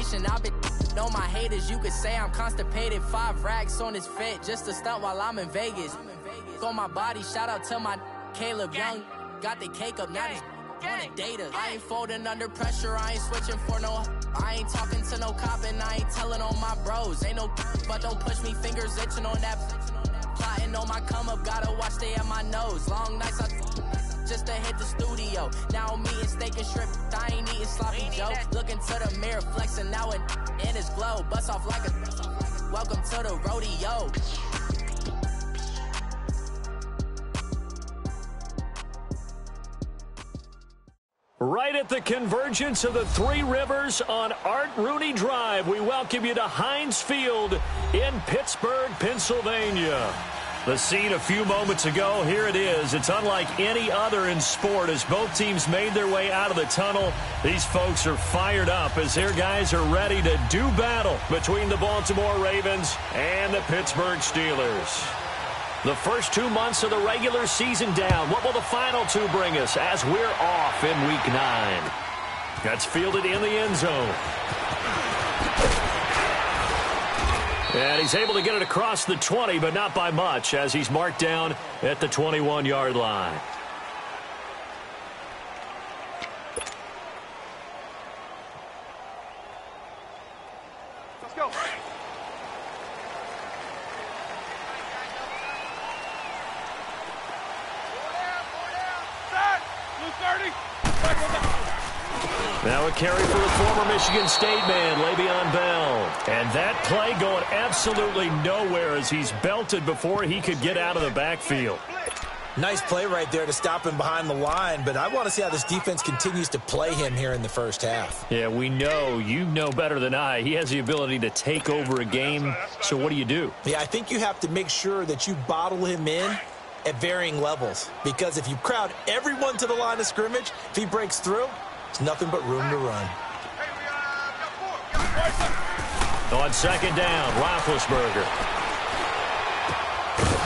motivation. I've been on my haters, you could say I'm constipated. 5 racks on his fit, just to stunt while I'm in Vegas. On my body, shout out to my Caleb Young. Got the cake up, now these wanted data. I ain't folding under pressure, I ain't switching for no. I ain't talking to no cop and I ain't telling on my bros. Ain't no but don't push me, fingers itching on that. Plotting on my come up, gotta watch stay at my nose. Long nights I just to hit the studio. Now I'm eating steak and shrimp, I ain't eating sloppy Joe. Looking to the mirror, flexing now and in his glow. Bust off like a welcome to the rodeo. Right at the convergence of the Three Rivers on Art Rooney Drive, we welcome you to Heinz Field in Pittsburgh, Pennsylvania. The scene a few moments ago, here it is. It's unlike any other in sport as both teams made their way out of the tunnel. These folks are fired up as their guys are ready to do battle between the Baltimore Ravens and the Pittsburgh Steelers. The first 2 months of the regular season down. What will the final 2 bring us as we're off in Week 9? That's fielded in the end zone. And he's able to get it across the 20, but not by much, as he's marked down at the 21-yard line. Let's go. Now a carry for the former Michigan State man, Le'Veon Bell. And that play going absolutely nowhere as he's belted before he could get out of the backfield. Nice play right there to stop him behind the line, but I want to see how this defense continues to play him here in the first half. Yeah, we know. You know better than I. He has the ability to take over a game, so what do you do? Yeah, I think you have to make sure that you bottle him in at varying levels, because if you crowd everyone to the line of scrimmage, if he breaks through, it's nothing but room to run. On second down, Roethlisberger.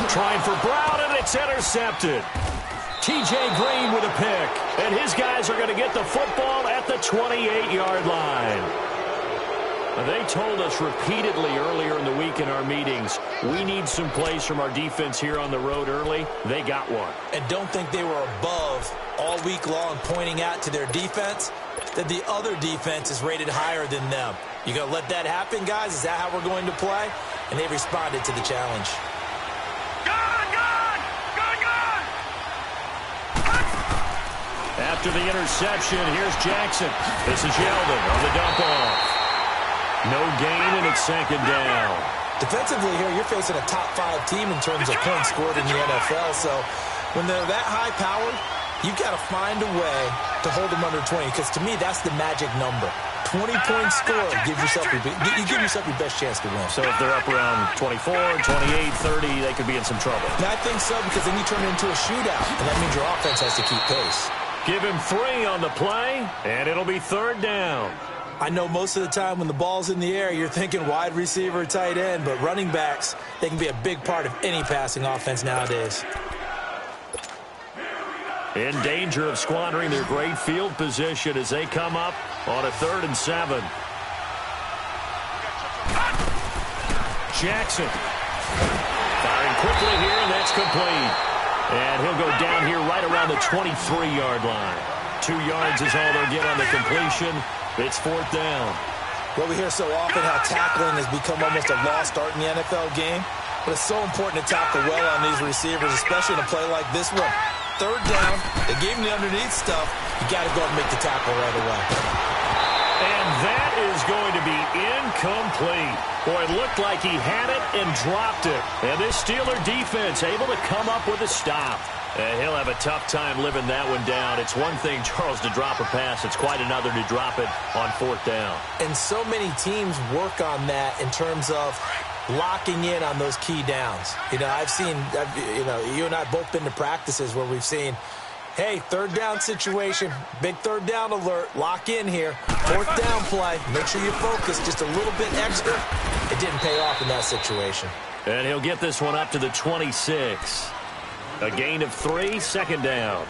Trying for Brown, and it's intercepted. T.J. Green with a pick, and his guys are going to get the football at the 28-yard line. They told us repeatedly earlier in the week in our meetings, we need some plays from our defense here on the road early. They got one. And don't think they were above all week long pointing out to their defense that the other defense is rated higher than them. You going to let that happen, guys? Is that how we're going to play? And they responded to the challenge. After the interception, here's Jackson. This is Yeldon on the dump off. No gain, and it's second down. Defensively here, you're facing a top-5 team in terms of points scored in the NFL. So when they're that high-powered, you've got to find a way to hold them under 20, because to me, that's the magic number. 20-point score, you give yourself your best chance to win. So if they're up around 24, 28, 30, they could be in some trouble. And I think so, because then you turn it into a shootout, and that means your offense has to keep pace. Give him 3 on the play, and it'll be third down. I know most of the time when the ball's in the air, you're thinking wide receiver, tight end, but running backs, they can be a big part of any passing offense nowadays. In danger of squandering their great field position as they come up on a 3rd and 7. Jackson firing quickly here, and that's complete. And he'll go down here right around the 23-yard line. 2 yards is all they'll get on the completion. It's 4th down. Well, we hear so often how tackling has become almost a lost art in the NFL game, but it's so important to tackle well on these receivers, especially in a play like this one. 3rd down, they gave him the underneath stuff. You got to go and make the tackle right away. And that is going to be incomplete. Boy, it looked like he had it and dropped it. And this Steeler defense able to come up with a stop. And he'll have a tough time living that one down. It's one thing, Charles, to drop a pass. It's quite another to drop it on 4th down. And so many teams work on that in terms of locking in on those key downs. You know, you and I have both been to practices where we've seen, hey, 3rd down situation, big 3rd down alert, lock in here, 4th down play, make sure you focus just a little bit extra. It didn't pay off in that situation. And he'll get this one up to the 26. A gain of 3, 2nd down.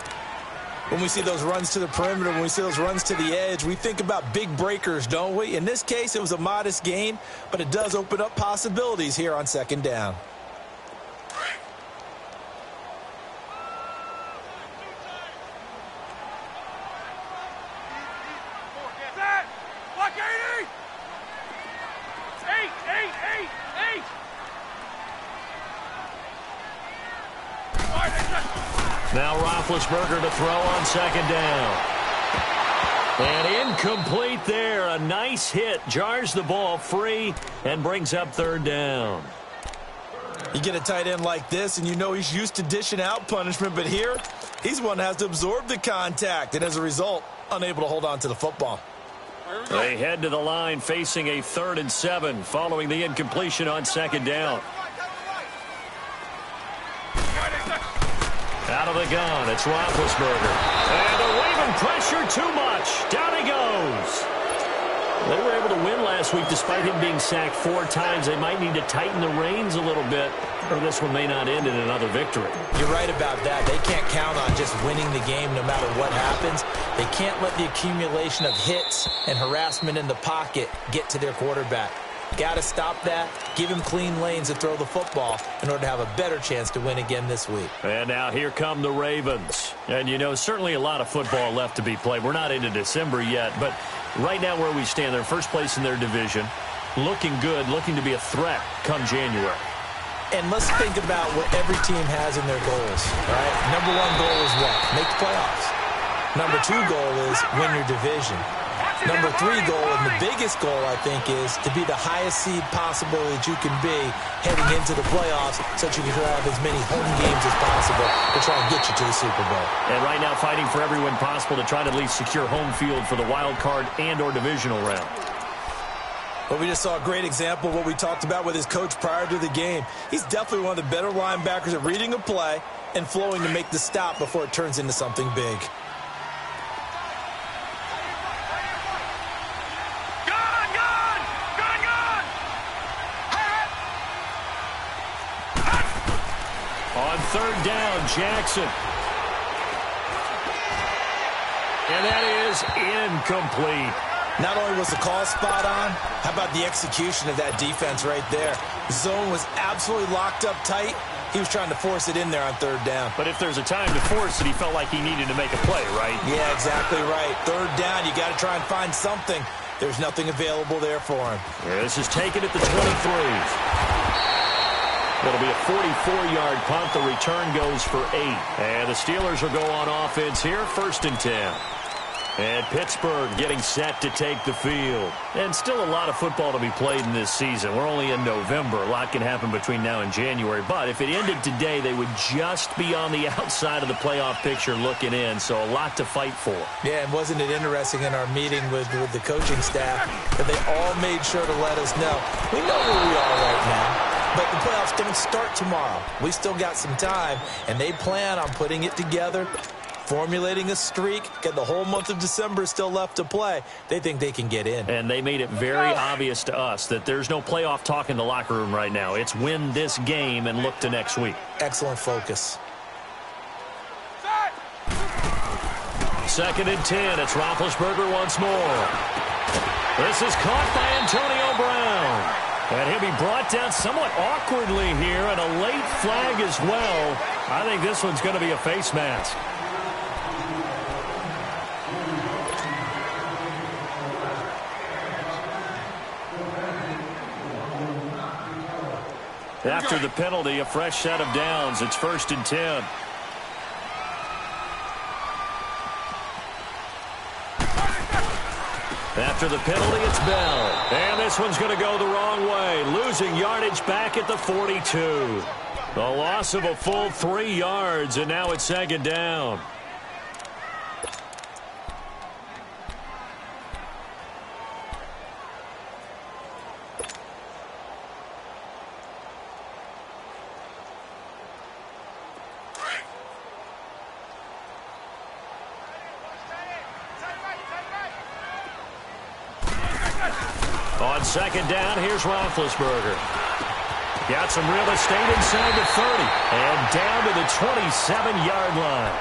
When we see those runs to the perimeter, when we see those runs to the edge, we think about big breakers, don't we? In this case, it was a modest gain, but it does open up possibilities here on second down. Now Roethlisberger to throw on second down. And incomplete there. A nice hit. Jars the ball free and brings up third down. You get a tight end like this, and you know he's used to dishing out punishment, but here, he's one that has to absorb the contact, and as a result, unable to hold on to the football. They head to the line facing a 3rd and 7 following the incompletion on second down. Out of the gun, it's Roethlisberger. And the Raven pressure too much. Down he goes. They were able to win last week despite him being sacked 4 times. They might need to tighten the reins a little bit, or this one may not end in another victory. You're right about that. They can't count on just winning the game no matter what happens. They can't let the accumulation of hits and harassment in the pocket get to their quarterback. Got to stop that, give him clean lanes to throw the football in order to have a better chance to win again this week. And now here come the Ravens. And, you know, certainly a lot of football left to be played. We're not into December yet, but right now where we stand, they're first place in their division, looking good, looking to be a threat come January. And let's think about what every team has in their goals, right? Number 1 goal is what? Make the playoffs. Number 2 goal is win your division. Number 3 goal, and the biggest goal, I think, is to be the highest seed possible that you can be heading into the playoffs so that you can have as many home games as possible to try and get you to the Super Bowl. And right now fighting for every win possible to try to at least secure home field for the wild card and or divisional round. But we just saw a great example of what we talked about with his coach prior to the game. He's definitely one of the better linebackers at reading a play and flowing to make the stop before it turns into something big. On third down, Jackson. And that is incomplete. Not only was the call spot on, how about the execution of that defense right there? Zone was absolutely locked up tight. He was trying to force it in there on third down. But if there's a time to force it, he felt like he needed to make a play, right? Yeah, exactly right. Third down, you got to try and find something. There's nothing available there for him. Yeah, this is taken at the 23. It'll be a 44-yard punt. The return goes for 8. And the Steelers will go on offense here, 1st and 10. And Pittsburgh getting set to take the field. And still a lot of football to be played in this season. We're only in November. A lot can happen between now and January. But if it ended today, they would just be on the outside of the playoff picture looking in. So a lot to fight for. Yeah, and wasn't it interesting in our meeting with the coaching staff that they all made sure to let us know, we know where we are right now. But the playoffs don't start tomorrow. We still got some time, and they plan on putting it together, formulating a streak. Get the whole month of December still left to play. They think they can get in. And they made it very obvious to us that there's no playoff talk in the locker room right now. It's win this game and look to next week. Excellent focus. 2nd and 10. It's Roethlisberger once more. This is caught by Antonio Brown. And he'll be brought down somewhat awkwardly here, and a late flag as well. I think this one's going to be a face mask. After the penalty, a fresh set of downs. It's 1st and 10. After the penalty, it's Bell. And this one's going to go the wrong way. Losing yardage back at the 42. The loss of a full 3 yards, and now it's 2nd down. On 2nd down, here's Roethlisberger. Got some real estate inside the 30 and down to the 27-yard line.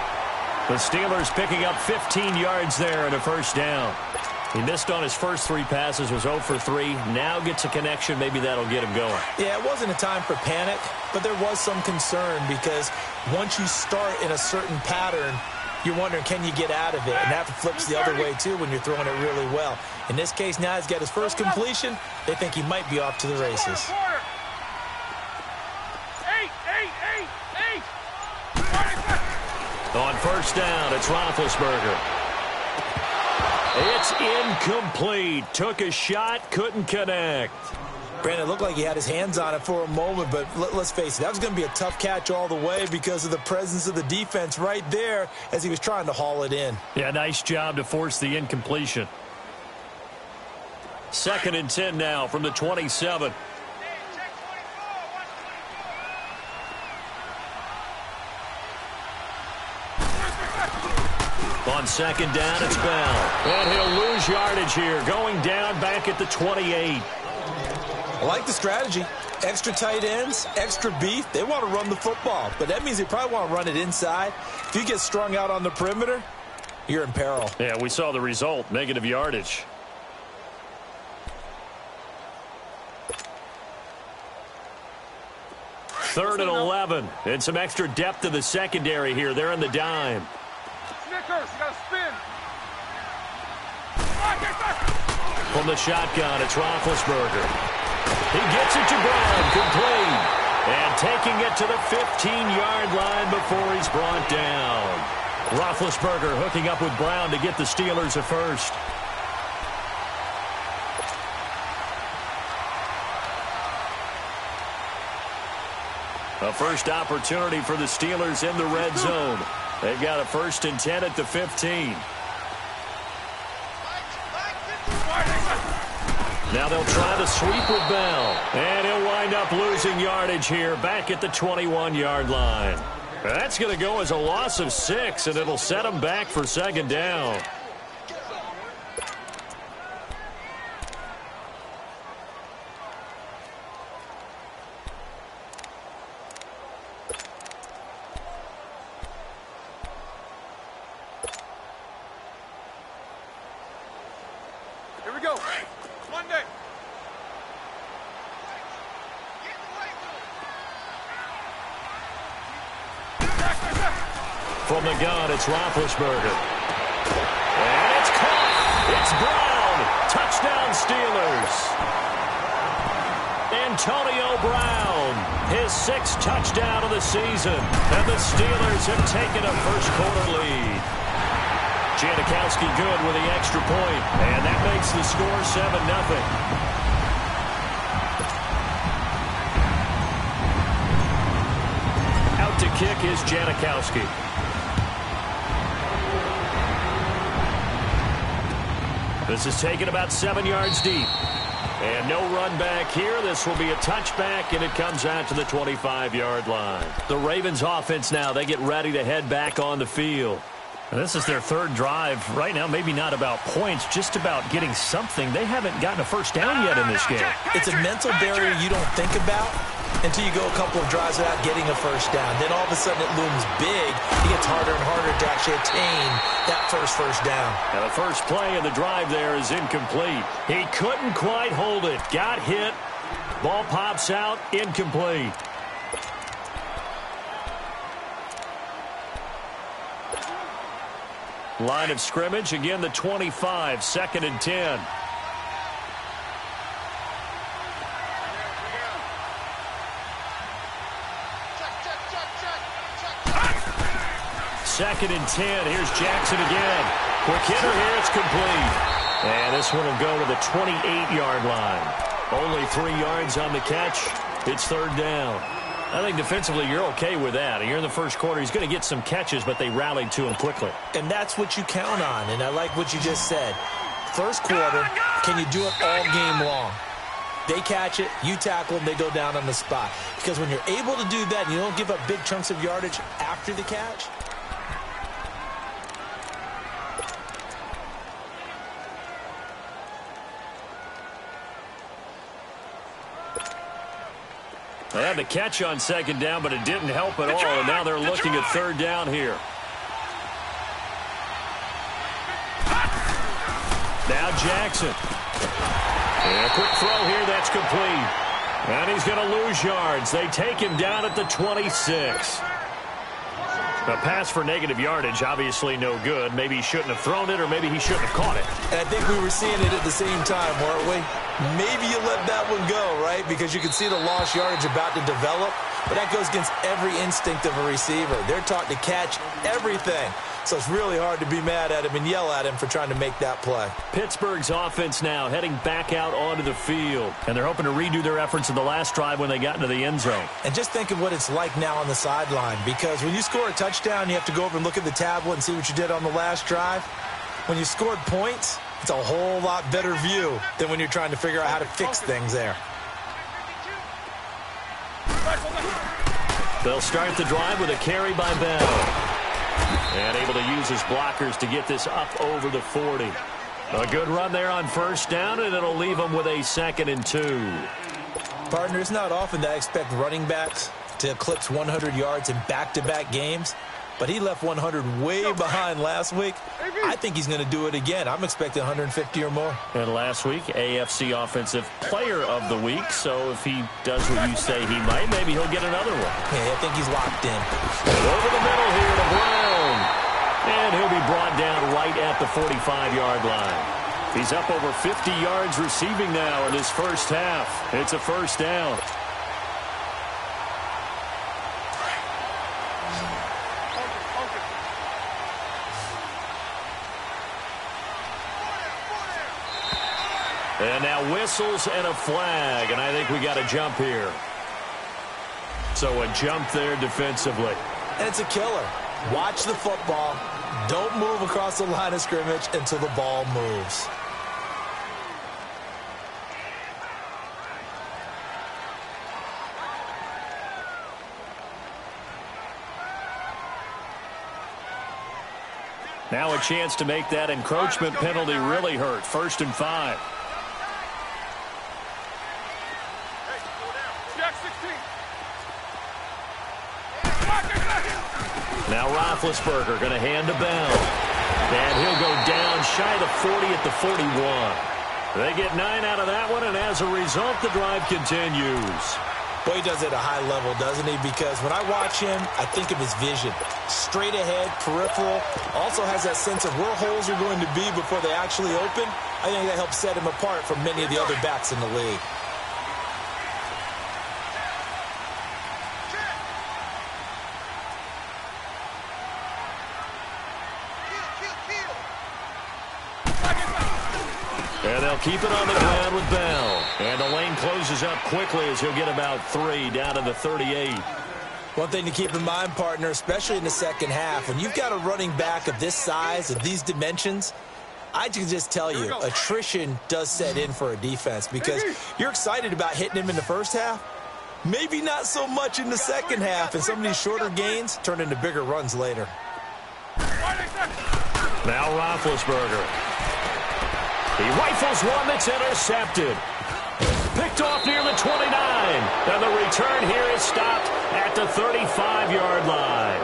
The Steelers picking up 15 yards there and a first down. He missed on his first 3 passes, was 0 for 3. Now gets a connection. Maybe that'll get him going. Yeah, it wasn't a time for panic, but there was some concern because once you start in a certain pattern, you're wondering, can you get out of it? And that flips the other way, too, when you're throwing it really well. In this case, now he's got his first completion. They think he might be off to the races. On first down, it's Roethlisberger. It's incomplete. Took a shot, couldn't connect. Brandon, it looked like he had his hands on it for a moment, but let's face it, that was going to be a tough catch all the way because of the presence of the defense right there as he was trying to haul it in. Yeah, nice job to force the incompletion. 2nd and 10 now from the 27. On 2nd down, it's Bell. And he'll lose yardage here, going down back at the 28. I like the strategy. Extra tight ends, extra beef. They want to run the football, but that means they probably want to run it inside. If you get strung out on the perimeter, you're in peril. Yeah, we saw the result, negative yardage. Third and 11. And some extra depth to the secondary here. They're in the dime. Snickers, you got to spin. From the shotgun, it's Roethlisberger. He gets it to Brown, complete. And taking it to the 15-yard line before he's brought down. Roethlisberger hooking up with Brown to get the Steelers a first. A first opportunity for the Steelers in the red zone. They've got a 1st and 10 at the 15. Now they'll try the sweep with Bell. And he'll wind up losing yardage here back at the 21-yard line. That's going to go as a loss of 6, and it'll set him back for 2nd down. Here we go. Monday. From the gun, it's Roethlisberger. And it's caught. It's Brown. Touchdown, Steelers. Antonio Brown, his 6th touchdown of the season. And the Steelers have taken a first-quarter lead. Janikowski good with the extra point. And that makes the score 7-0. To kick is Janikowski. This is taken about 7 yards deep. And no run back here. This will be a touchback, and it comes out to the 25-yard line. The Ravens offense now, they get ready to head back on the field. And this is their 3rd drive. Right now, maybe not about points, just about getting something. They haven't gotten a first down yet in this game. It's a mental barrier you don't think about until you go a couple of drives without getting a first down. Then all of a sudden it looms big. It gets harder and harder to actually attain that first down. And the first play of the drive there is incomplete. He couldn't quite hold it. Got hit. Ball pops out. Incomplete. Line of scrimmage. Again, the 25. 2nd and 10. Second and 10. Here's Jackson again. Quick hitter here. It's complete. And this one will go to the 28-yard line. Only 3 yards on the catch. It's 3rd down. I think defensively you're okay with that. You're in the first quarter. He's going to get some catches, but they rallied to him quickly. And that's what you count on. And I like what you just said. First quarter, can you do it all game long? They catch it, you tackle them, they go down on the spot. Because when you're able to do that and you don't give up big chunks of yardage after the catch, they had the catch on 2nd down, but it didn't help at all, and now they're looking at 3rd down here. Jackson. And a quick throw here, that's complete. And he's going to lose yards. They take him down at the 26. A pass for negative yardage, obviously no good. Maybe he shouldn't have thrown it, or maybe he shouldn't have caught it. And I think we were seeing it at the same time, weren't we? Maybe you let that one go, right? Because you can see the lost yardage about to develop. But that goes against every instinct of a receiver. They're taught to catch everything. So it's really hard to be mad at him and yell at him for trying to make that play. Pittsburgh's offense now heading back out onto the field. And they're hoping to redo their efforts in the last drive when they got into the end zone. And just think of what it's like now on the sideline. Because when you score a touchdown, you have to go over and look at the tablet and see what you did on the last drive. When you scored points, it's a whole lot better view than when you're trying to figure out how to fix things there. They'll start the drive with a carry by Bell. And able to use his blockers to get this up over the 40. A good run there on first down, and it'll leave them with a 2nd and 2. Partner, it's not often that I expect running backs to eclipse 100 yards in back-to-back games, but he left 100 way behind last week. I think he's going to do it again. I'm expecting 150 or more. And last week, AFC Offensive Player of the Week. So if he does what you say he might, maybe he'll get another one. Yeah, I think he's locked in. And over the middle here to Brown. And he'll be brought down right at the 45-yard line. He's up over 50 yards receiving now in his first half. It's a first down. And now whistles and a flag, and I think we got a jump here. So a jump there defensively. And it's a killer. Watch the football. Don't move across the line of scrimmage until the ball moves. Now a chance to make that encroachment penalty really hurt. 1st and 5. Now Roethlisberger going to hand to Bell. And he'll go down shy of the 40 at the 41. They get 9 out of that one, and as a result, the drive continues. Boy, he does it at a high level, doesn't he? Because when I watch him, I think of his vision. Straight ahead, peripheral. Also has that sense of where holes are going to be before they actually open. I think that helps set him apart from many of the other backs in the league. And they'll keep it on the ground with Bell. And the lane closes up quickly as he'll get about 3 down to the 38. One thing to keep in mind, partner, especially in the second half, when you've got a running back of this size, of these dimensions, I can just tell you, attrition does set in for a defense because you're excited about hitting him in the first half. Maybe not so much in the second half, and some of these shorter gains turn into bigger runs later. Now Roethlisberger. He rifles one that's intercepted. Picked off near the 29. And the return here is stopped at the 35-yard line.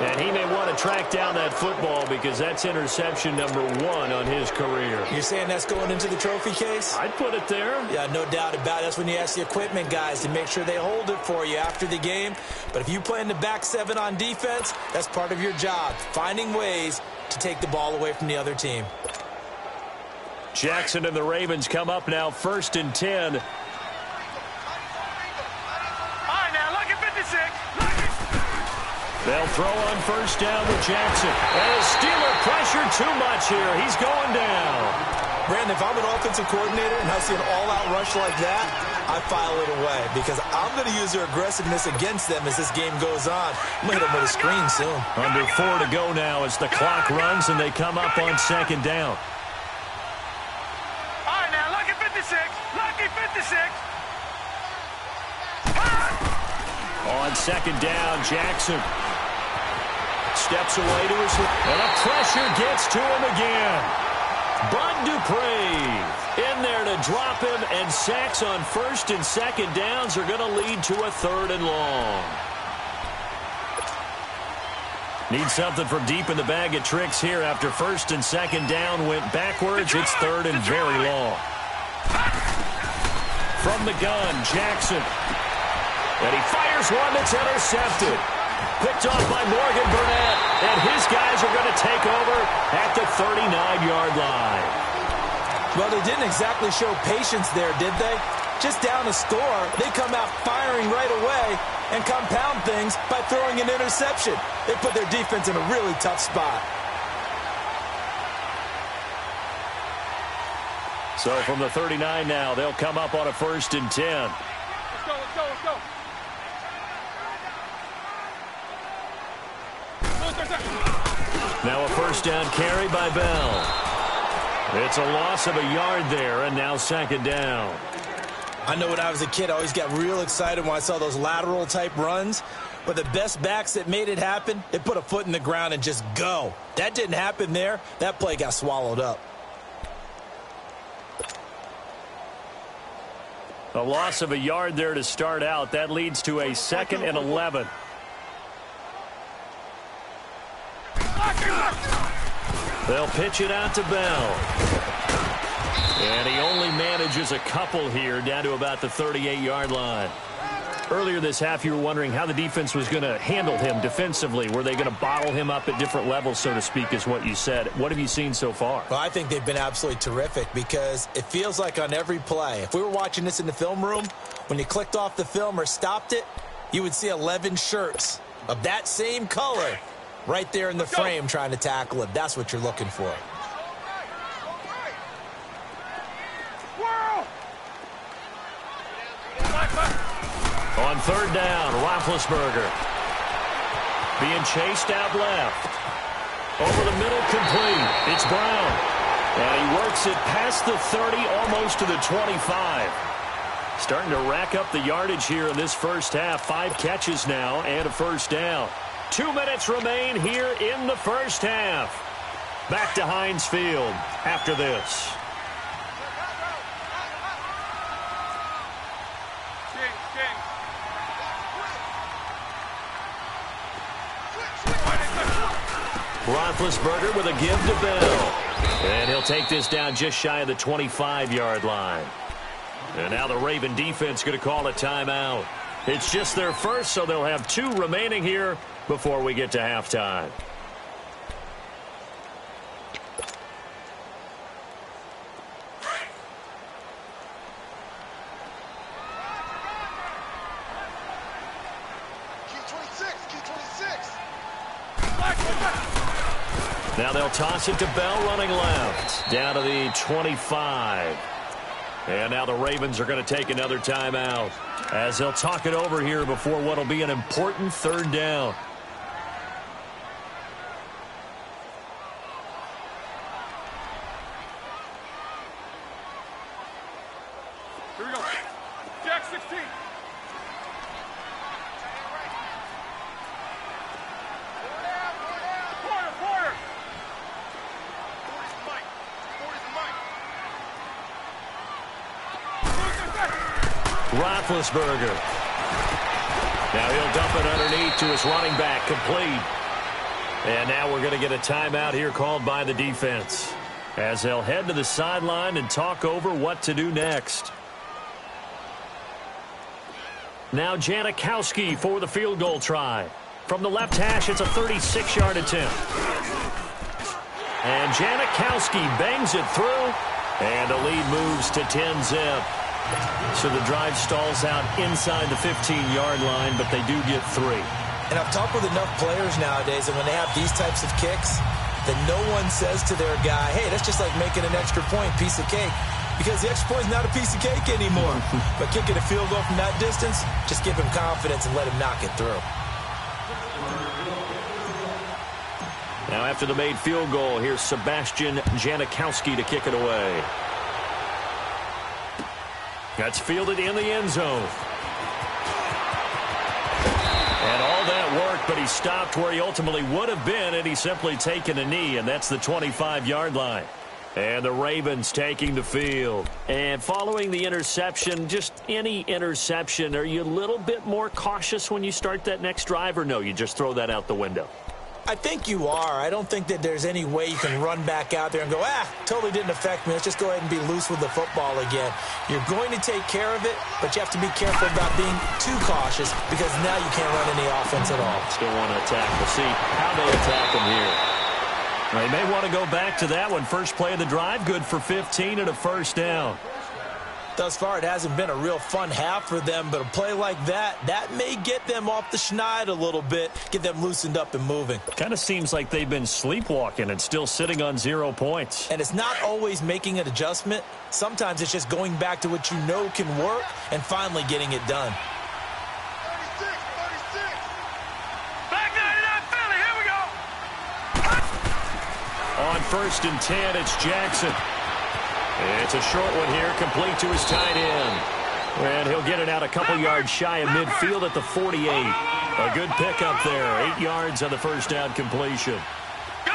And he may want to track down that football because that's interception number 1 on his career. You're saying that's going into the trophy case? I'd put it there. Yeah, no doubt about it. That's when you ask the equipment guys to make sure they hold it for you after the game. But if you play in the back 7 on defense, that's part of your job, finding ways to take the ball away from the other team. Jackson and the Ravens come up now 1st and 10. All right, now, look at 56. They'll throw on first down with Jackson. And the Steeler pressure too much here. He's going down. Brandon, if I'm an offensive coordinator and I see an all-out rush like that, I file it away because I'm going to use their aggressiveness against them as this game goes on. I'm going to hit them with a screen soon. Under 4 to go now as the clock runs and they come up on 2nd down. Lucky 56. On 2nd down, Jackson steps away to his left. And the pressure gets to him again. Bud Dupree in there to drop him, and sacks on 1st and 2nd downs are going to lead to a 3rd and long. Need something from deep in the bag of tricks here after first and second down went backwards. It's third and very long. From the gun, Jackson. And he fires one that's intercepted. Picked off by Morgan Burnett. And his guys are going to take over at the 39-yard line. Well, they didn't exactly show patience there, did they? Just down a score, they come out firing right away and compound things by throwing an interception. They put their defense in a really tough spot. So from the 39 now, they'll come up on a 1st and 10. Let's go, let's go, let's go. Now a 1st down carry by Bell. It's a loss of a yard there, and now 2nd down. I know when I was a kid, I always got real excited when I saw those lateral-type runs. But the best backs that made it happen, they put a foot in the ground and just go. That didn't happen there. That play got swallowed up. A loss of a yard there to start out. That leads to a 2nd and 11. They'll pitch it out to Bell. And he only manages a couple here down to about the 38-yard line. Earlier this half, you were wondering how the defense was going to handle him defensively. Were they going to bottle him up at different levels, so to speak, is what you said. What have you seen so far? Well, I think they've been absolutely terrific because it feels like on every play, if we were watching this in the film room, when you clicked off the film or stopped it, you would see 11 shirts of that same color right there in the frame trying to tackle him. That's what you're looking for. On 3rd down, Roethlisberger being chased out left. Over the middle, complete. It's Brown. And he works it past the 30, almost to the 25. Starting to rack up the yardage here in this first half. 5 catches now and a 1st down. 2 minutes remain here in the first half. Back to Heinz Field after this. Roethlisberger with a give to Bell. And he'll take this down just shy of the 25-yard line. And now the Raven defense going to call a timeout. It's just their first, so they'll have 2 remaining here before we get to halftime. Now they'll toss it to Bell running left. Down to the 25. And now the Ravens are going to take another timeout as they'll talk it over here before what will be an important 3rd down. Here we go. Jack 16. Roethlisberger. Now he'll dump it underneath to his running back, complete. And now we're going to get a timeout here called by the defense as they'll head to the sideline and talk over what to do next. Now Janikowski for the field goal try. From the left hash, it's a 36-yard attempt. And Janikowski bangs it through, and the lead moves to 10-zip. So the drive stalls out inside the 15-yard line, but they do get 3. And I've talked with enough players nowadays, and when they have these types of kicks, then no one says to their guy, hey, that's just like making an extra point, piece of cake. Because the extra point is not a piece of cake anymore. But kicking a field goal from that distance, just give him confidence and let him knock it through. Now after the made field goal, here's Sebastian Janikowski to kick it away. That's fielded in the end zone. And all that work, but he stopped where he ultimately would have been, and he's simply taken a knee, and that's the 25-yard line. And the Ravens taking the field. And following the interception, just any interception, are you a little bit more cautious when you start that next drive, or no, you just throw that out the window? I think you are. I don't think that there's any way you can run back out there and go, totally didn't affect me. Let's just go ahead and be loose with the football again. You're going to take care of it, but you have to be careful about being too cautious because now you can't run any offense at all. Still want to attack. We'll see how they attack them here. They may want to go back to that one. First play of the drive, good for 15 and a first down. Thus far, it hasn't been a real fun half for them, but a play like that may get them off the schneid a little bit, get them loosened up and moving. Kind of seems like they've been sleepwalking and still sitting on 0 points. And it's not always making an adjustment. Sometimes it's just going back to what you know can work and finally getting it done. 36. Back 99, Philly, here we go. On 1st and 10, it's Jackson. It's a short one here, complete to his tight end. And he'll get it out a couple yards shy of midfield at the 48. A good pickup there, 8 yards on the first down completion.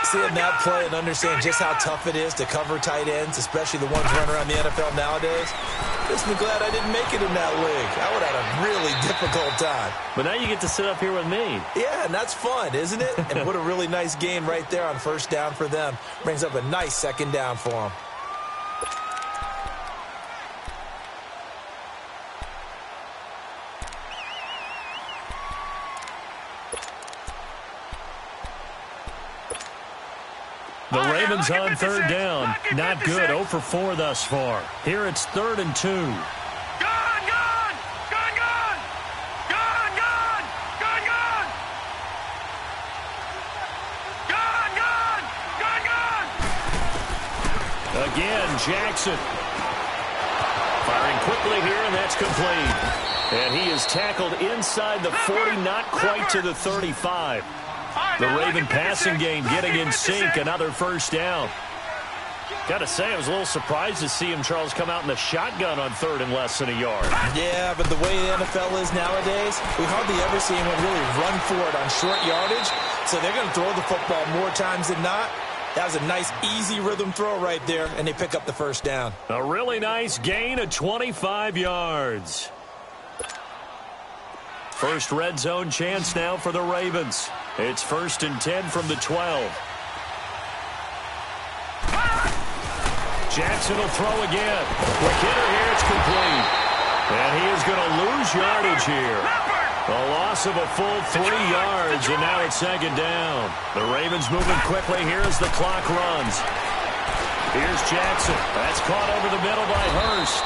Seeing that play and understanding just how tough it is to cover tight ends, especially the ones running around the NFL nowadays, makes me glad I didn't make it in that league. I would have had a really difficult time. But now you get to sit up here with me. Yeah, and that's fun, isn't it? And what a really nice gain right there on first down for them. Brings up a nice second down for them. The Ravens on 3rd down. Not good. 0 for 4 thus far. Here it's 3rd and 2. Gone! Again, Jackson. Firing quickly here, and that's complete. And he is tackled inside the 40, not quite to the 35. The Raven passing game getting in sync, another first down. Got to say, I was a little surprised to see him, Charles, come out in the shotgun on 3rd and less than a yard. Yeah, but the way the NFL is nowadays, we hardly ever see anyone really run for it on short yardage. So they're going to throw the football more times than not. That was a nice, easy rhythm throw right there, and they pick up the first down. A really nice gain of 25 yards. First red zone chance now for the Ravens. It's 1st and 10 from the 12. Jackson will throw again. Quick hitter here, it's complete. And he is going to lose yardage here. A loss of a full 3 yards, and now it's 2nd down. The Ravens moving quickly here as the clock runs. Here's Jackson. That's caught over the middle by Hurst.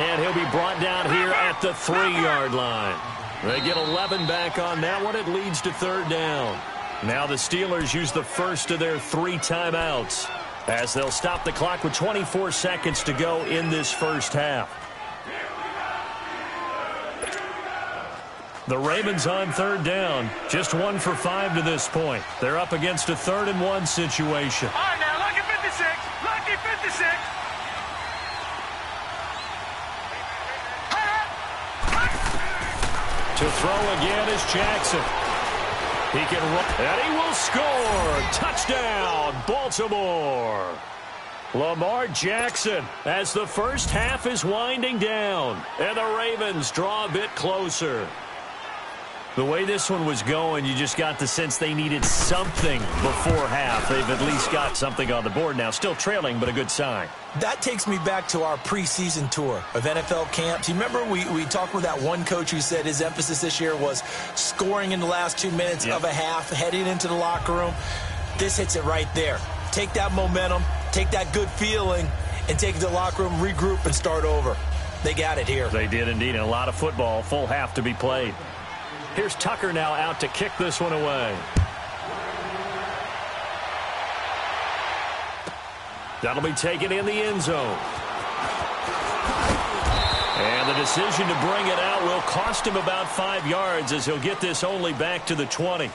And he'll be brought down here at the 3-yard line. They get 11 back on that one. It leads to 3rd down. Now the Steelers use the first of their 3 timeouts as they'll stop the clock with 24 seconds to go in this first half. The Ravens on 3rd down. Just 1 for 5 to this point. They're up against a 3rd and 1 situation. All right, now, lucky 56. Lucky 56. To throw again is Jackson. He can run, and he will score. Touchdown, Baltimore. Lamar Jackson as the first half is winding down, and the Ravens draw a bit closer. The way this one was going, you just got the sense they needed something before half. They've at least got something on the board now. Still trailing, but a good sign. That takes me back to our preseason tour of NFL camps. You remember we talked with that one coach who said his emphasis this year was scoring in the last 2 minutes of a half, heading into the locker room. This hits it right there. Take that momentum, take that good feeling, and take it to the locker room, regroup, and start over. They got it here. They did indeed, and a lot of football, full half to be played. Here's Tucker now out to kick this one away. That'll be taken in the end zone. And the decision to bring it out will cost him about 5 yards as he'll get this only back to the 20.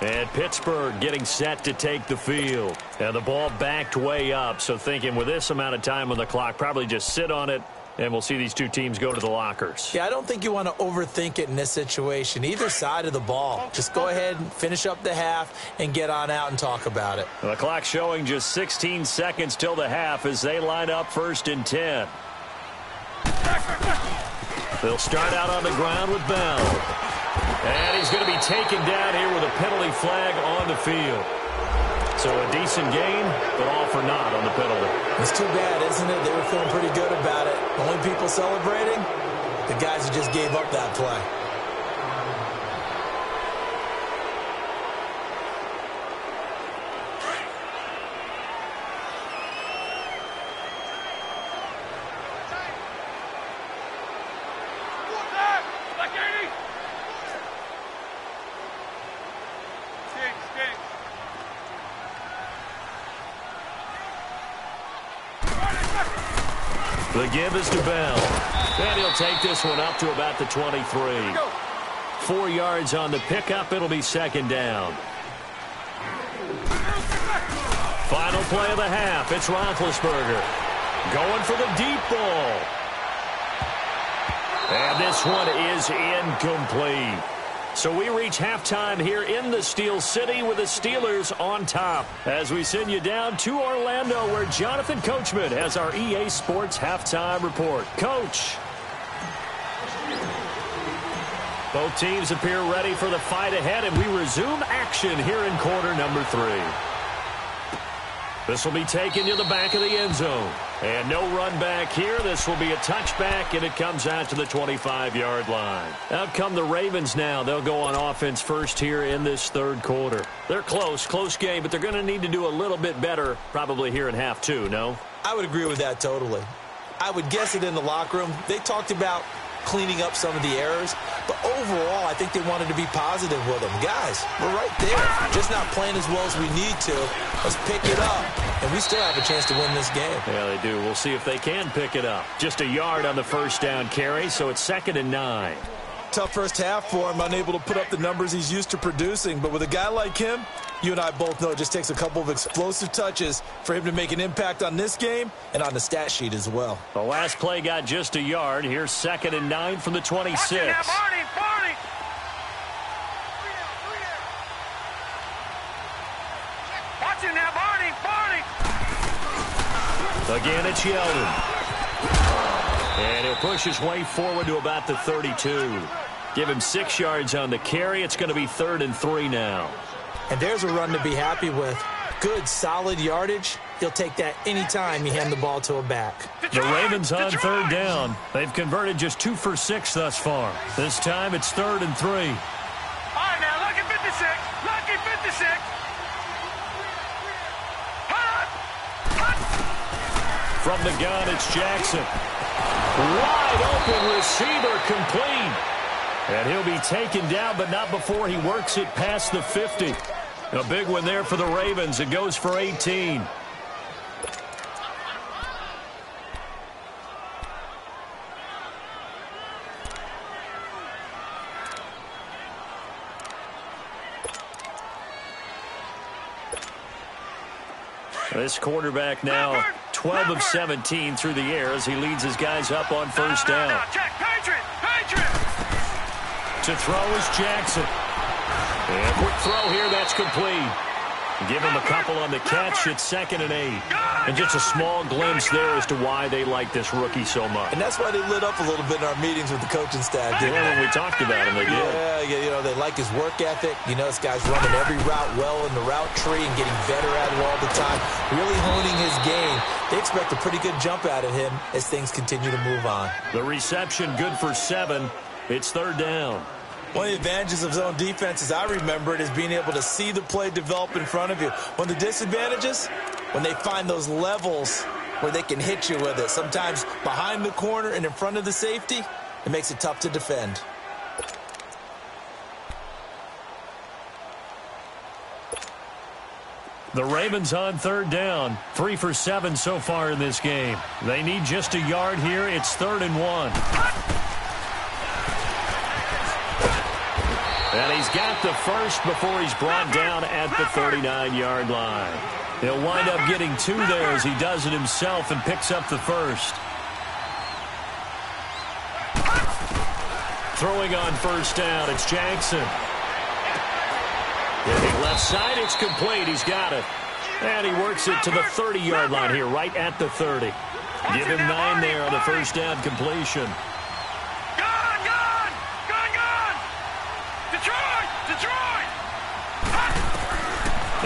And Pittsburgh getting set to take the field. And the ball backed way up, so thinking with this amount of time on the clock, probably just sit on it, and we'll see these two teams go to the lockers. Yeah, I don't think you want to overthink it in this situation. Either side of the ball. Just go ahead and finish up the half and get on out and talk about it. The clock showing just 16 seconds till the half as they line up 1st and 10. They'll start out on the ground with Bell. And he's going to be taken down here with a penalty flag on the field. So a decent gain, but all for naught on the penalty. It's too bad, isn't it? They were feeling pretty good about it. Only people celebrating, the guys who just gave up that play. The give is to Bell. And he'll take this one up to about the 23. 4 yards on the pickup. It'll be second down. Final play of the half. It's Roethlisberger going for the deep ball. And this one is incomplete. So we reach halftime here in the Steel City with the Steelers on top. As we send you down to Orlando, where Jonathan Coachman has our EA Sports halftime report. Coach. Both teams appear ready for the fight ahead, and we resume action here in quarter number 3. This will be taken to the back of the end zone. And no run back here. This will be a touchback, and it comes out to the 25-yard line. Out come the Ravens now. They'll go on offense first here in this third quarter. They're close game, but they're going to need to do a little bit better probably here in half 2, no? I would agree with that totally. I would guess it in the locker room. They talked about cleaning up some of the errors, but overall, I think they wanted to be positive with them. Guys, we're right there. Just not playing as well as we need to. Let's pick it up, and we still have a chance to win this game. Yeah, they do. We'll see if they can pick it up. Just a yard on the first down carry, so it's 2nd and 9. Tough first half for him, unable to put up the numbers he's used to producing, but with a guy like him, you and I both know it just takes a couple of explosive touches for him to make an impact on this game and on the stat sheet as well. The last play got just a yard. Here's 2nd and 9 from the 26. Again, it's Yeldon. And he'll push his way forward to about the 32. Give him 6 yards on the carry. It's going to be 3rd and 3 now. And there's a run to be happy with. Good, solid yardage. He'll take that anytime you hand the ball to a back. The Ravens on 3rd down. They've converted just 2 for 6 thus far. This time it's 3rd and 3. All right, now, lucky 56. Lucky 56. From the gun, it's Jackson. Wide open receiver, complete. And he'll be taken down, but not before he works it past the 50. A big one there for the Ravens. It goes for 18. This quarterback now 12 of 17 through the air as he leads his guys up on first down. To throw is Jackson. And quick throw here, that's complete. Give him a couple on the catch. It's 2nd and 8. And just a small glimpse there as to why they like this rookie so much. And that's why they lit up a little bit in our meetings with the coaching staff. Yeah, when we talked about him, they did. Yeah, you know, they like his work ethic. You know, this guy's running every route well in the route tree and getting better at it all the time. Really honing his game. They expect a pretty good jump out of him as things continue to move on. The reception good for 7. It's 3rd down. One of the advantages of zone defense, as I remember it, is being able to see the play develop in front of you. One of the disadvantages, when they find those levels where they can hit you with it, sometimes behind the corner and in front of the safety, it makes it tough to defend. The Ravens on 3rd down. 3 for 7 so far in this game. They need just a yard here. It's 3rd and 1. And he's got the first before he's brought down at the 39-yard line. He'll wind up getting 2 there as he does it himself and picks up the first. Throwing on first down, it's Jackson. Hitting left side, it's complete. He's got it. And he works it to the 30-yard line here, right at the 30. Give him 9 there on the first down completion.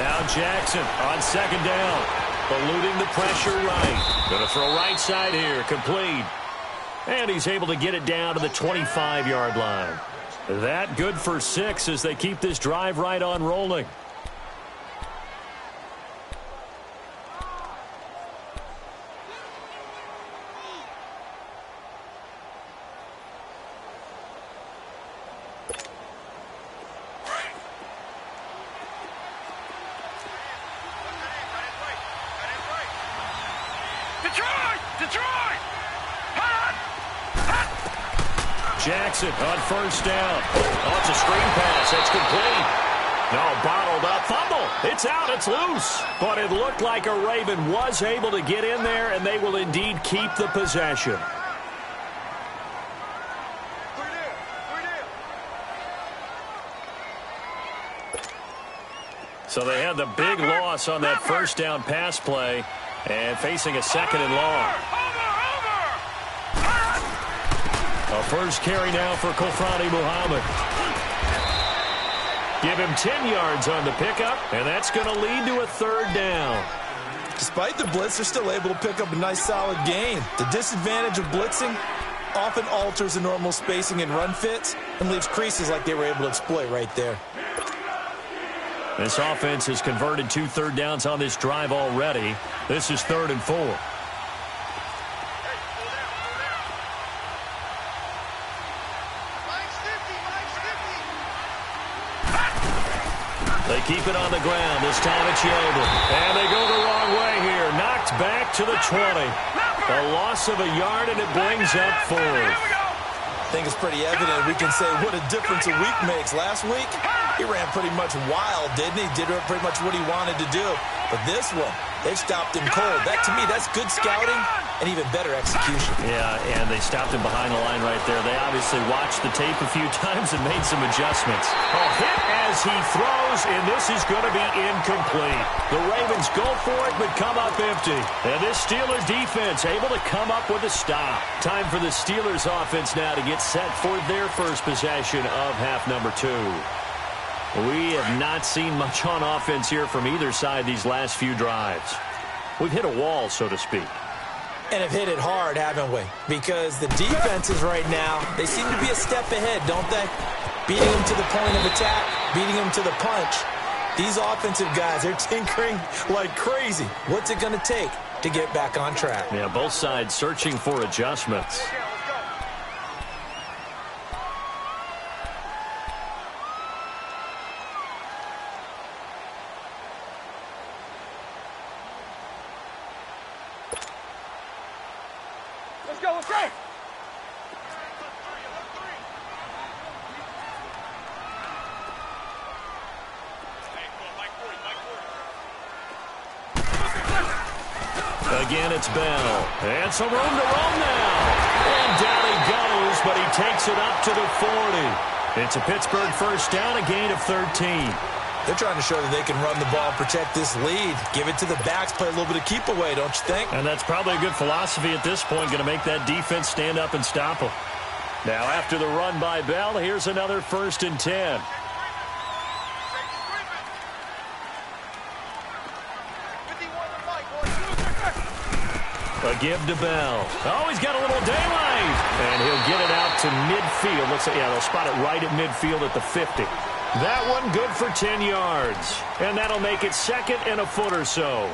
Now Jackson on second down. Eluding the pressure right. Going to throw right side here. Complete. And he's able to get it down to the 25-yard line. That good for 6 as they keep this drive right on rolling. Jackson on first down. Oh, it's a screen pass. That's complete. No, bottled up. Fumble. It's out. It's loose. But it looked like a Raven was able to get in there, and they will indeed keep the possession. So they had the big loss on that first down pass play and facing a second and long. A first carry now for Kofrani Muhammad. Give him 10 yards on the pickup, and that's going to lead to a third down. Despite the blitz, they're still able to pick up a nice, solid gain. The disadvantage of blitzing often alters the normal spacing and run fits and leaves creases like they were able to exploit right there. This offense has converted 2 third downs on this drive already. This is 3rd and 4. They keep it on the ground. This time it's Yeldon. And they go the wrong way here. Knocked back to the 20. A loss of a yard, and it brings up 4th. I think it's pretty evident. We can say what a difference a week makes. Last week, he ran pretty much wild, didn't he? Did pretty much what he wanted to do. But this one, they've stopped him cold. That, to me, that's good scouting and even better execution. Yeah, and they stopped him behind the line right there. They obviously watched the tape a few times and made some adjustments. A hit as he throws, and this is going to be incomplete. The Ravens go for it, but come up empty. And this Steelers defense able to come up with a stop. Time for the Steelers offense now to get set for their first possession of half number 2. We have not seen much on offense here from either side these last few drives. We've hit a wall, so to speak. And have hit it hard, haven't we? Because the defenses right now, they seem to be a step ahead, don't they? Beating them to the point of attack, beating them to the punch. These offensive guys, they're tinkering like crazy. What's it going to take to get back on track? Yeah, both sides searching for adjustments. Let's go. Again, it's Bell. And some room to roam now. And down he goes, but he takes it up to the 40. It's a Pittsburgh first down, a gain of 13. They're trying to show that they can run the ball and protect this lead. Give it to the backs, play a little bit of keep away, don't you think? And that's probably a good philosophy at this point, going to make that defense stand up and stop them. Now, after the run by Bell, here's another 1st and 10. A give to Bell. Oh, he's got a little daylight. And he'll get it out to midfield. Looks like, yeah, they'll spot it right at midfield at the 50. That one good for 10 yards. And that'll make it 2nd and a foot or so.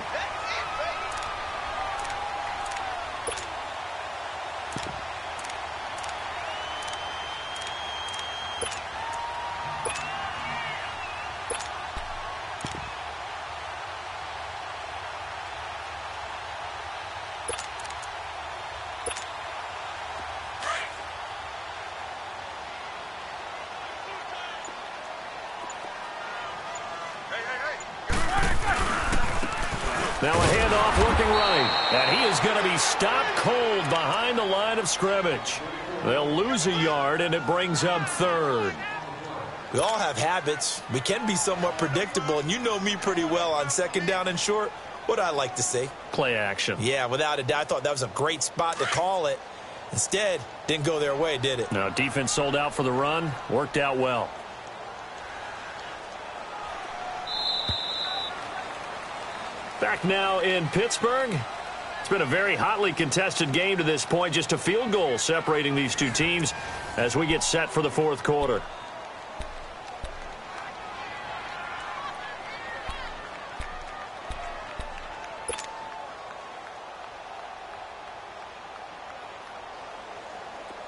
Now a handoff looking right. And he is going to be stopped cold behind the line of scrimmage. They'll lose a yard, and it brings up 3rd. We all have habits. We can be somewhat predictable, and you know me pretty well on 2nd down and short. What I like to say? Play action. Yeah, without a doubt. I thought that was a great spot to call it. Instead, didn't go their way, did it? No, defense sold out for the run. Worked out well. Back now in Pittsburgh. It's been a very hotly contested game to this point. Just a field goal separating these two teams as we get set for the fourth quarter.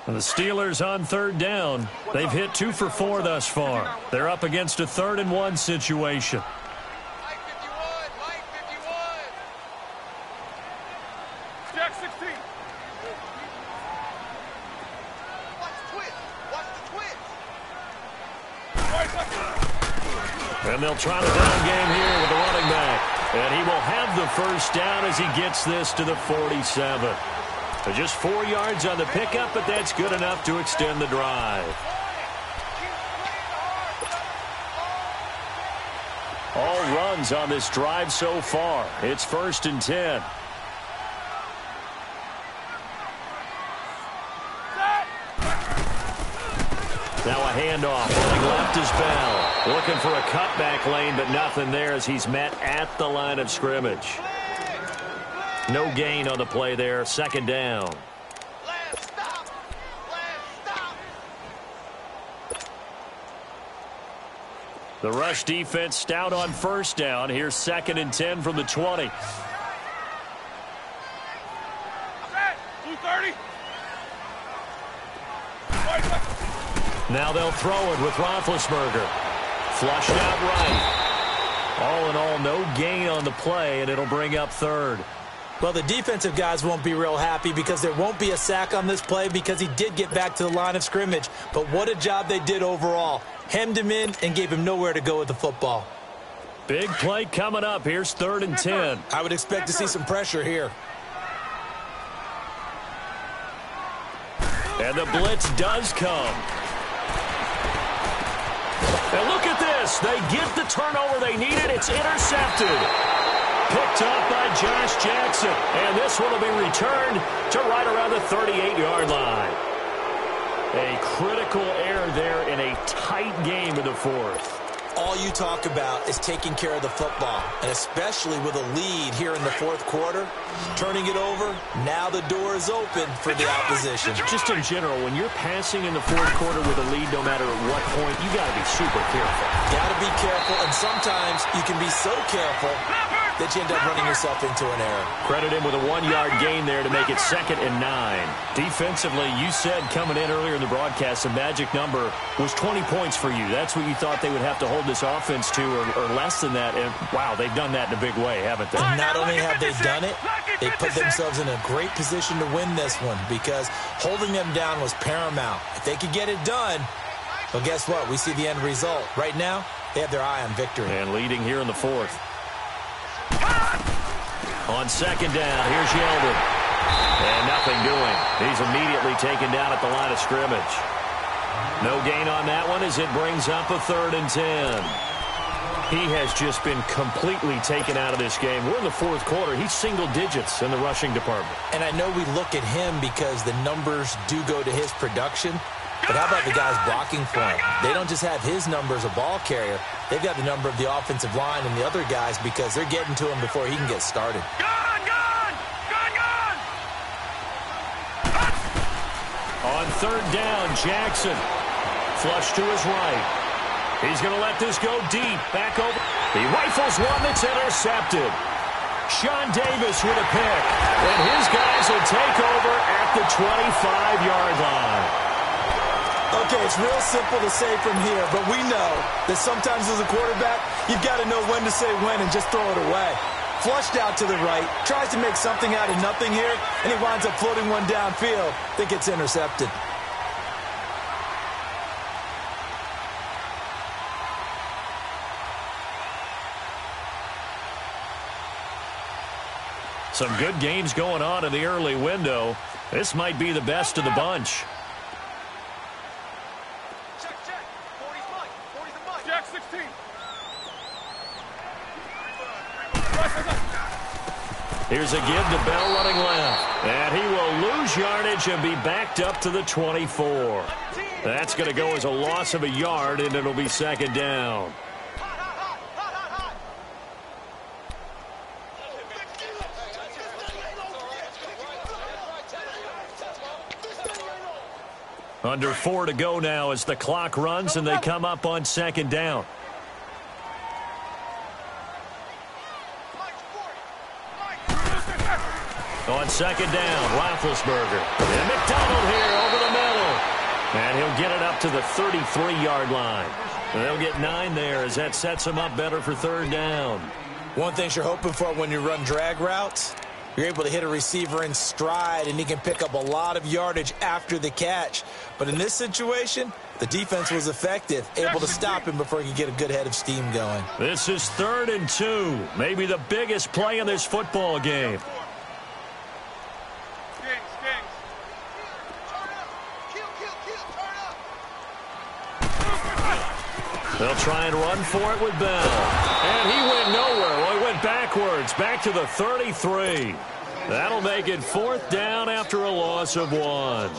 And the Steelers on third down. They've hit 2 for 4 thus far. They're up against a 3rd and 1 situation. Jack 16. And they'll try the down game here with the running back. And he will have the first down as he gets this to the 47. So just 4 yards on the pickup, but that's good enough to extend the drive. All runs on this drive so far. It's 1st and 10. Now a handoff. Running left is Bell. Looking for a cutback lane, but nothing there as he's met at the line of scrimmage. No gain on the play there. 2nd down. The rush defense stout on 1st down. Here's 2nd and 10 from the 20. Blue 30. Now they'll throw it with Roethlisberger. Flushed out right. All in all, no gain on the play, and it'll bring up 3rd. Well, the defensive guys won't be real happy because there won't be a sack on this play because he did get back to the line of scrimmage. But what a job they did overall. Hemmed him in and gave him nowhere to go with the football. Big play coming up. Here's 3rd and 10. I would expect to see some pressure here. And the blitz does come. And look at this. They get the turnover they needed. It's intercepted. Picked up by Josh Jackson. And this one will be returned to right around the 38-yard line. A critical error there in a tight game in the 4th. All you talk about is taking care of the football, and especially with a lead here in the 4th quarter, turning it over, now the door is open for the opposition. Just in general, when you're passing in the 4th quarter with a lead, no matter at what point, you got to be super careful. Got to be careful, and sometimes you can be so careful that you end up running yourself into an error. Credit him with a 1-yard gain there to make it 2nd and 9. Defensively, you said coming in earlier in the broadcast, the magic number was 20 points for you. That's what you thought they would have to hold this offense to, or less than that. And, wow, they've done that in a big way, haven't they? And not only have they done it, they put themselves in a great position to win this one because holding them down was paramount. If they could get it done, well, guess what? We see the end result. Right now, they have their eye on victory. And leading here in the 4th. On 2nd down, here's Yeldon. And nothing doing. He's immediately taken down at the line of scrimmage. No gain on that one as it brings up a 3rd and 10. He has just been completely taken out of this game. We're in the 4th quarter. He's single digits in the rushing department. And I know we look at him because the numbers do go to his production. But how about the guys blocking for him? They don't just have his number as a ball carrier. They've got the number of the offensive line and the other guys because they're getting to him before he can get started. On 3rd down, Jackson. Flush to his right. He's going to let this go deep. Back over. He rifles one that's intercepted. Sean Davis with a pick. And his guys will take over at the 25-yard line. Okay, it's real simple to say from here, but we know that sometimes as a quarterback, you've got to know when to say when and just throw it away. Flushed out to the right, tries to make something out of nothing here, and he winds up floating one downfield that gets intercepted. Some good games going on in the early window. This might be the best of the bunch. Jack 16. Here's a give to Bell running left. And he will lose yardage and be backed up to the 24. That's going to go as a loss of a yard, and it'll be 2nd down. Under 4 to go now as the clock runs and they come up on second down. On second down, Roethlisberger. And McDonald here over the middle. And he'll get it up to the 33-yard line. And they'll get 9 there as that sets him up better for third down. One thing you're hoping for when you run drag routes, you're able to hit a receiver in stride, and he can pick up a lot of yardage after the catch. But in this situation, the defense was effective, able to stop him before he could get a good head of steam going. This is 3rd and 2, maybe the biggest play in this football game. They'll try and run for it with Bell. And he went nowhere. Well, he went backwards, back to the 33. That'll make it 4th down after a loss of 1.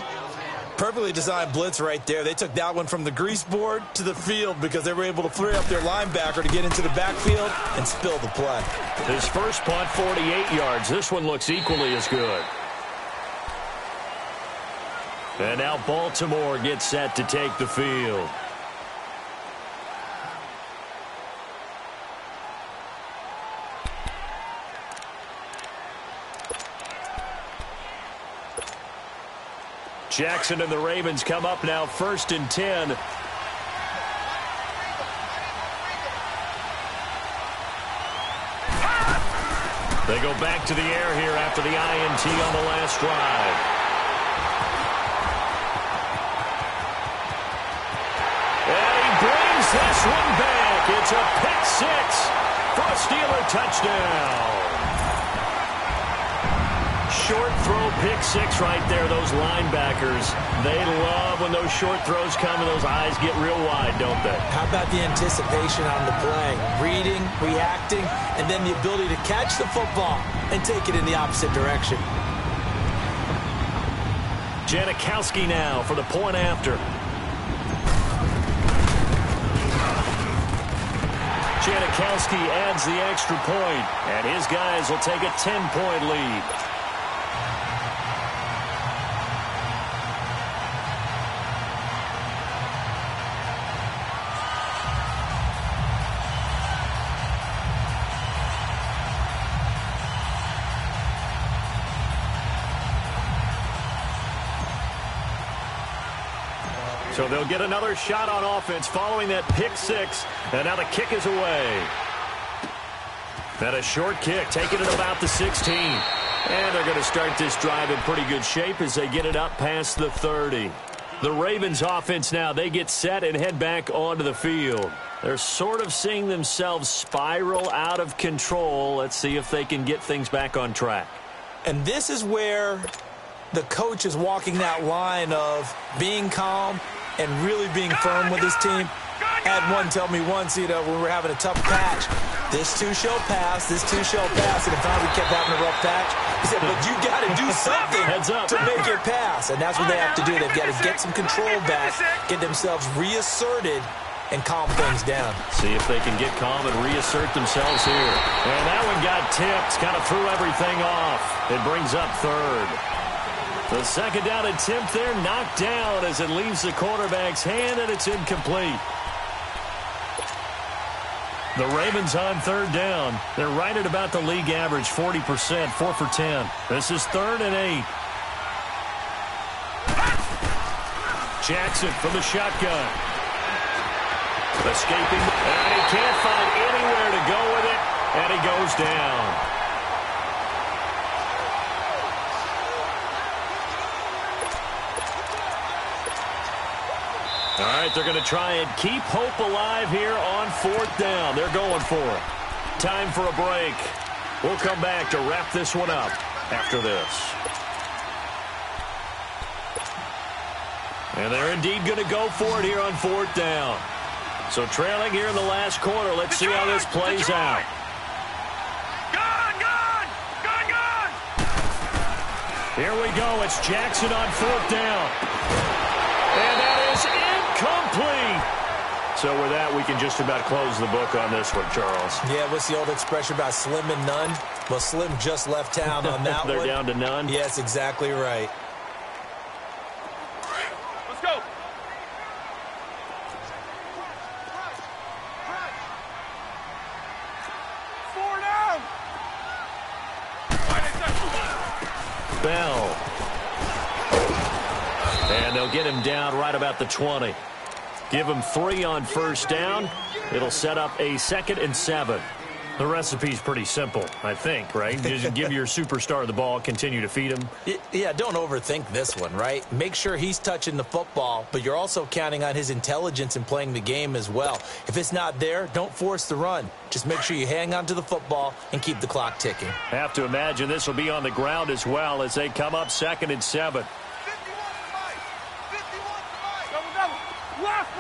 Perfectly designed blitz right there. They took that one from the grease board to the field because they were able to free up their linebacker to get into the backfield and spill the play. His first punt, 48 yards. This one looks equally as good. And now Baltimore gets set to take the field. Jackson and the Ravens come up now 1st and 10. They go back to the air here after the INT on the last drive. And he brings this one back. It's a pick 6 for a Steeler touchdown. Short throw, pick 6 right there. Those linebackers, they love when those short throws come and those eyes get real wide, don't they? How about the anticipation on the play? Reading, reacting, and then the ability to catch the football and take it in the opposite direction. Janikowski now for the point after. Janikowski adds the extra point, and his guys will take a 10-point lead. So they'll get another shot on offense following that pick 6. And now the kick is away. And a short kick, taking it about the 16. And they're going to start this drive in pretty good shape as they get it up past the 30. The Ravens offense now, they get set and head back onto the field. They're sort of seeing themselves spiral out of control. Let's see if they can get things back on track. And this is where the coach is walking that line of being calm and really being firm with his team. Had one tell me once, when we were having a tough patch, this too shall pass, this too shall pass, and if we kept having a rough patch, he said, but you got to do something to make it pass, and that's what they have to do. They've got to get some control back, get themselves reasserted, and calm things down. See if they can get calm and reassert themselves here. And that one got tipped, kind of threw everything off. It brings up 3rd. The second down attempt there knocked down as it leaves the quarterback's hand, and it's incomplete. The Ravens on 3rd down. They're right at about the league average, 40%, 4 for 10. This is 3rd and 8. Jackson from the shotgun. Escaping, and he can't find anywhere to go with it, and he goes down. All right, they're going to try and keep hope alive here on 4th down. They're going for it. Time for a break. We'll come back to wrap this one up after this. And they're indeed going to go for it here on 4th down. So trailing here in the last quarter. Let's see how this plays out. Here we go. It's Jackson on 4th down. And that is incomplete. So with that, we can just about close the book on this one, Charles. Yeah, what's the old expression about slim and none? Well, Slim just left town on that They're one. down to none? Yes, exactly right. Let's go. And they'll get him down right about the 20. Give him 3 on first down. It'll set up a 2nd and 7. The recipe's pretty simple, I think, right? Just give your superstar the ball, continue to feed him. Yeah, don't overthink this one, right? Make sure he's touching the football, but you're also counting on his intelligence in playing the game as well. If it's not there, don't force the run. Just make sure you hang on to the football and keep the clock ticking. Have to imagine this will be on the ground as well as they come up 2nd and 7. 51. Double. Left.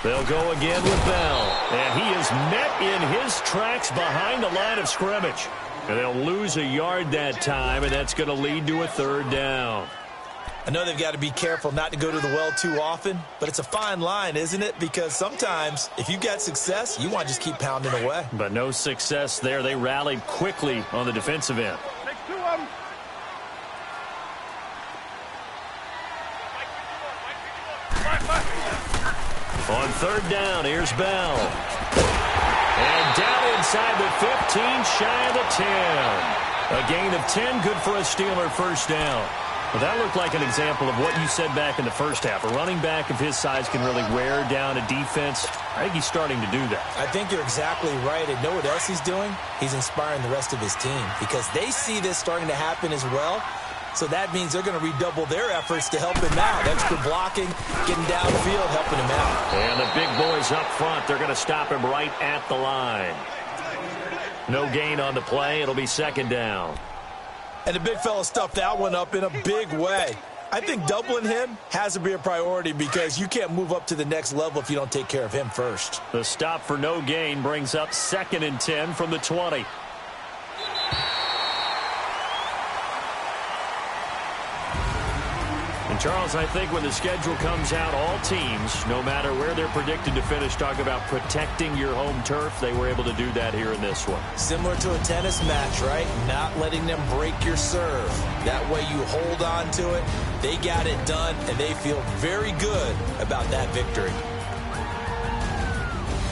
They'll go again with Bell. And he is met in his tracks behind the line of scrimmage. And they'll lose a yard that time, and that's going to lead to a 3rd down. I know they've got to be careful not to go to the well too often, but it's a fine line, isn't it? Because sometimes, if you've got success, you want to just keep pounding away. But no success there. They rallied quickly on the defensive end. Take 2 of them. On 3rd down, here's Bell. And down inside the 15, shy of the 10. A gain of 10, good for a Steeler first down. Well, that looked like an example of what you said back in the first half. A running back of his size can really wear down a defense. I think he's starting to do that. I think you're exactly right. And know what else he's doing? He's inspiring the rest of his team because they see this starting to happen as well. So that means they're going to redouble their efforts to help him out. Extra blocking, getting downfield, helping him out. And the big boys up front, they're going to stop him right at the line. No gain on the play. It'll be 2nd down. And the big fella stuffed that one up in a big way. I think doubling him has to be a priority because you can't move up to the next level if you don't take care of him first. The stop for no gain brings up 2nd and 10 from the 20. And, Charles, I think when the schedule comes out, all teams, no matter where they're predicted to finish, talk about protecting your home turf. They were able to do that here in this one. Similar to a tennis match, right? Not letting them break your serve. That way you hold on to it. They got it done, and they feel very good about that victory.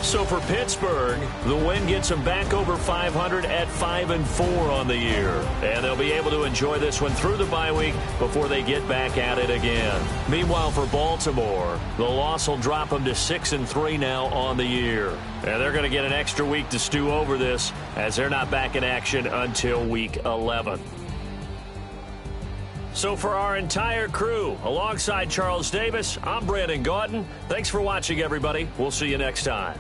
So for Pittsburgh, the win gets them back over 500 at 5-4 on the year. And they'll be able to enjoy this one through the bye week before they get back at it again. Meanwhile, for Baltimore, the loss will drop them to 6-3 now on the year. And they're going to get an extra week to stew over this as they're not back in action until week 11. So for our entire crew, alongside Charles Davis, I'm Brandon Gaudin. Thanks for watching, everybody. We'll see you next time.